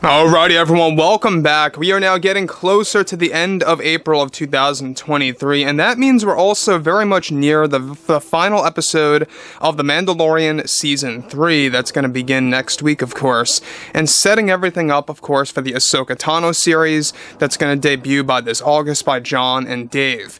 Alrighty everyone, welcome back. We are now getting closer to the end of April of 2023, and that means we're also very much near the final episode of The Mandalorian Season 3 that's going to begin next week, of course, and setting everything up, of course, for the Ahsoka Tano series that's going to debut by this August by John and Dave.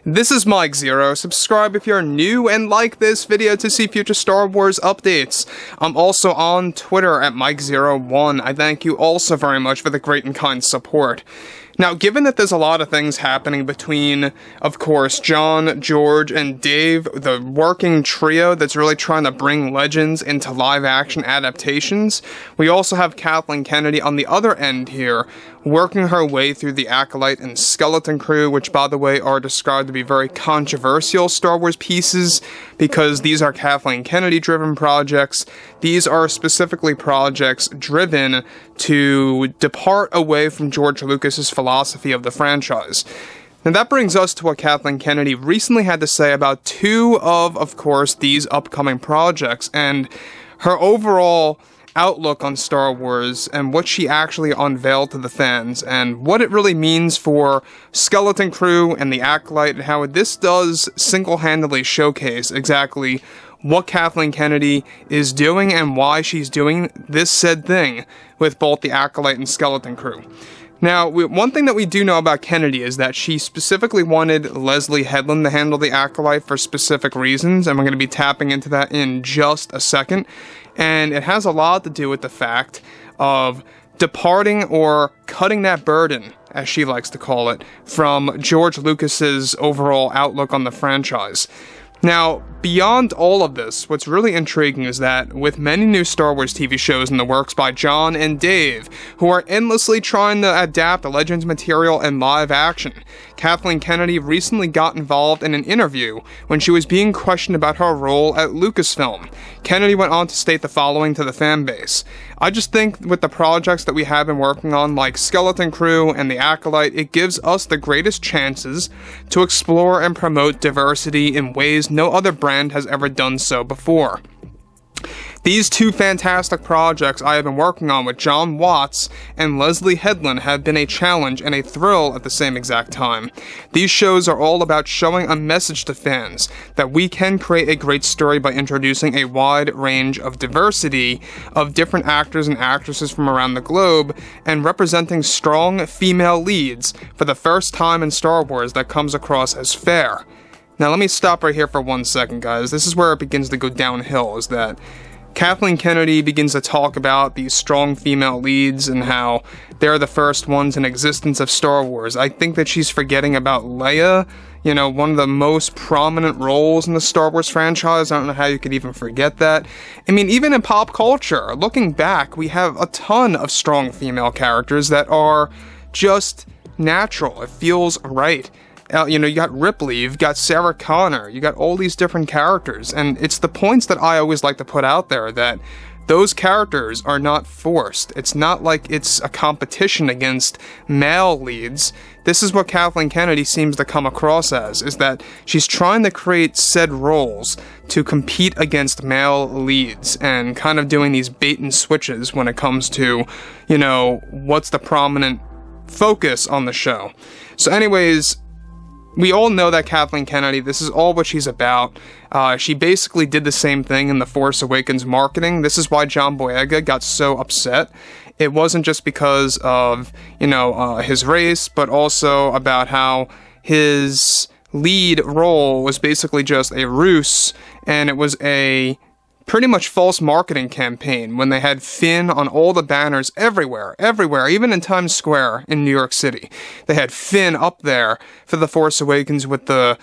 This is Mike Zero. Subscribe if you're new and like this video to see future Star Wars updates. I'm also on Twitter at Mike01. I thank you also very much for the great and kind support. Now, given that there's a lot of things happening between, of course, John, George, and Dave, the working trio that's really trying to bring Legends into live-action adaptations, we also have Kathleen Kennedy on the other end here, working her way through the Acolyte and Skeleton Crew, which, by the way, are described to be very controversial Star Wars pieces, because these are Kathleen Kennedy-driven projects. These are specifically projects driven to depart away from George Lucas's philosophy of the franchise. And that brings us to what Kathleen Kennedy recently had to say about two of course, these upcoming projects, and her overall outlook on Star Wars, and what she actually unveiled to the fans, and what it really means for Skeleton Crew and the Acolyte, and how this does single-handedly showcase exactly what Kathleen Kennedy is doing and why she's doing this said thing with both the Acolyte and Skeleton Crew. Now, one thing that we do know about Kennedy is that she specifically wanted Leslie Headland to handle the Acolyte for specific reasons, and we're going to be tapping into that in just a second. And it has a lot to do with the fact of departing or cutting that burden, as she likes to call it, from George Lucas's overall outlook on the franchise. Now, beyond all of this, what's really intriguing is that with many new Star Wars TV shows in the works by John and Dave, who are endlessly trying to adapt the Legends material in live action, Kathleen Kennedy recently got involved in an interview when she was being questioned about her role at Lucasfilm. Kennedy went on to state the following to the fanbase: "I just think with the projects that we have been working on, like Skeleton Crew and the Acolyte, it gives us the greatest chances to explore and promote diversity in ways no other brand has ever done so before. These two fantastic projects I have been working on with John Watts and Leslie Headland have been a challenge and a thrill at the same exact time. These shows are all about showing a message to fans that we can create a great story by introducing a wide range of diversity of different actors and actresses from around the globe, and representing strong female leads for the first time in Star Wars that comes across as fair." Now let me stop right here for 1 second, guys. This is where it begins to go downhill, is that Kathleen Kennedy begins to talk about these strong female leads and how they're the first ones in existence of Star Wars. I think that she's forgetting about Leia, you know, one of the most prominent roles in the Star Wars franchise. I don't know how you could even forget that. I mean, even in pop culture, looking back, we have a ton of strong female characters that are just natural. It feels right. You know, you got Ripley, you've got Sarah Connor, you got all these different characters, and it's the points that I always like to put out there, that those characters are not forced. It's not like it's a competition against male leads. This is what Kathleen Kennedy seems to come across as, is that she's trying to create said roles to compete against male leads, and kind of doing these bait and switches when it comes to, you know, what's the prominent focus on the show. So anyways, we all know that Kathleen Kennedy, this is all what she's about. She basically did the same thing in The Force Awakens marketing. This is why John Boyega got so upset. It wasn't just because of, you know, his race, but also about how his lead role was basically just a ruse, and it was a pretty much false marketing campaign when they had Finn on all the banners everywhere, even in Times Square in New York City. They had Finn up there for The Force Awakens with the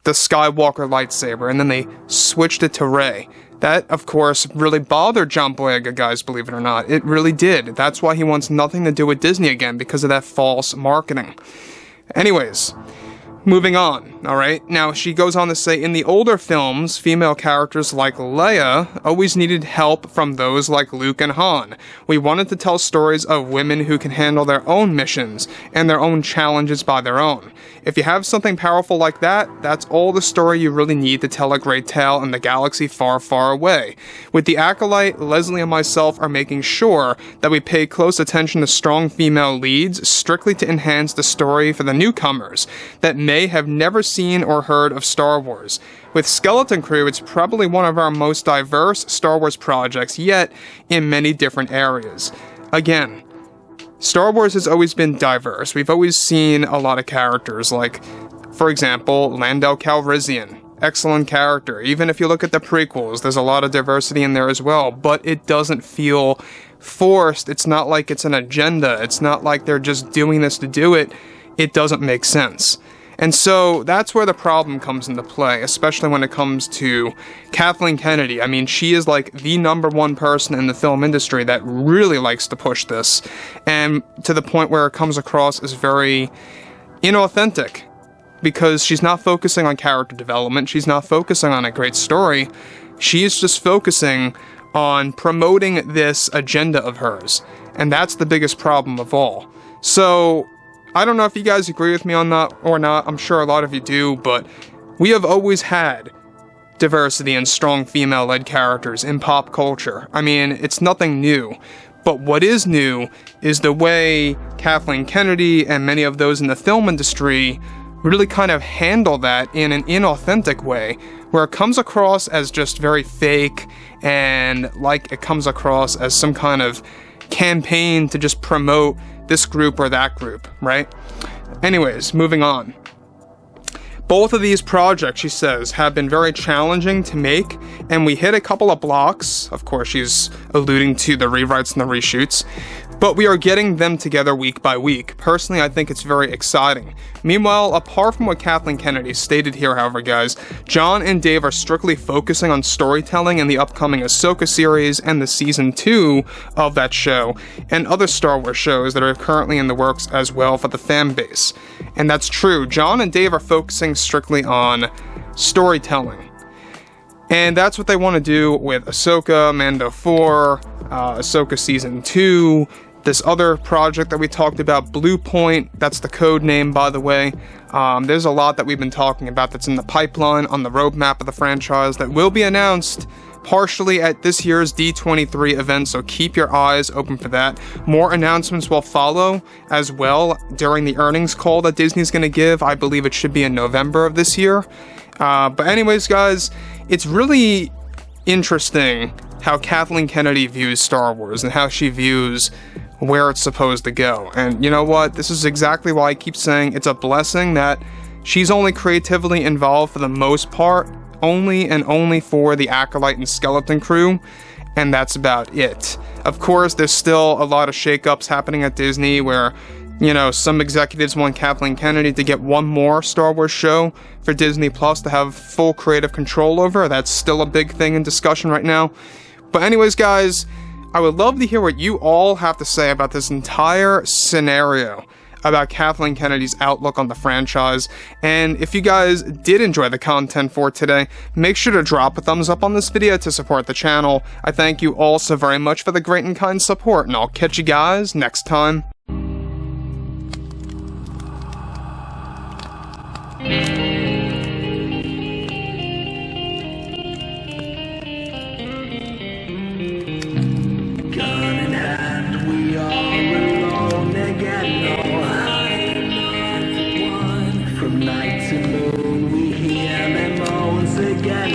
Skywalker lightsaber, and then they switched it to Rey. That, of course, really bothered John Boyega, guys, believe it or not. It really did. That's why he wants nothing to do with Disney again, because of that false marketing. Anyways, Moving on, alright? Now, she goes on to say, in the older films, female characters like Leia always needed help from those like Luke and Han. We wanted to tell stories of women who can handle their own missions and their own challenges by their own. If you have something powerful like that, that's all the story you really need to tell a great tale in the galaxy far, far away. With the Acolyte, Leslie and myself are making sure that we pay close attention to strong female leads strictly to enhance the story for the newcomers that may have never seen or heard of Star Wars. With Skeleton Crew, it's probably one of our most diverse Star Wars projects yet in many different areas. Again, Star Wars has always been diverse. We've always seen a lot of characters like, for example, Lando Calrissian. Excellent character. Even if you look at the prequels, there's a lot of diversity in there as well, but it doesn't feel forced. It's not like it's an agenda. It's not like they're just doing this to do it. It doesn't make sense. And so that's where the problem comes into play, especially when it comes to Kathleen Kennedy. I mean, she is like the #1 person in the film industry that really likes to push this, and to the point where it comes across as very inauthentic, because she's not focusing on character development, she's not focusing on a great story, she is just focusing on promoting this agenda of hers, and that's the biggest problem of all. So I don't know if you guys agree with me on that or not. I'm sure a lot of you do, but we have always had diversity and strong female-led characters in pop culture. I mean, it's nothing new. But what is new is the way Kathleen Kennedy and many of those in the film industry really kind of handle that in an inauthentic way, where it comes across as just very fake and like it comes across as some kind of campaign to just promote this group or that group, right? Anyways, moving on. Both of these projects, she says, have been very challenging to make, and we hit a couple of blocks. Of course, she's alluding to the rewrites and the reshoots, but we are getting them together week by week. Personally, I think it's very exciting. Meanwhile, apart from what Kathleen Kennedy stated here, however, guys, John and Dave are strictly focusing on storytelling in the upcoming Ahsoka series and the season 2 of that show, and other Star Wars shows that are currently in the works as well for the fan base. And that's true. John and Dave are focusing strictly on storytelling. And that's what they want to do with Ahsoka, Mando 4, Ahsoka Season 2, this other project that we talked about, Blue Point, that's the code name, by the way. There's a lot that we've been talking about that's in the pipeline on the roadmap of the franchise that will be announced partially at this year's D23 event, so keep your eyes open for that. More announcements will follow as well during the earnings call that Disney's going to give. I believe it should be in November of this year. But anyways, guys, it's really interesting how Kathleen Kennedy views Star Wars and how she views where it's supposed to go. And you know what? This is exactly why I keep saying it's a blessing that she's only creatively involved for the most part, only and only for the Acolyte and Skeleton Crew, and that's about it. Of course, there's still a lot of shakeups happening at Disney where, you know, some executives want Kathleen Kennedy to get one more Star Wars show for Disney Plus to have full creative control over. That's still a big thing in discussion right now. But anyways, guys, I would love to hear what you all have to say about this entire scenario, about Kathleen Kennedy's outlook on the franchise. And if you guys did enjoy the content for today, make sure to drop a thumbs up on this video to support the channel. I thank you all so very much for the great and kind support, and I'll catch you guys next time. Night to moon, we hear them moans again.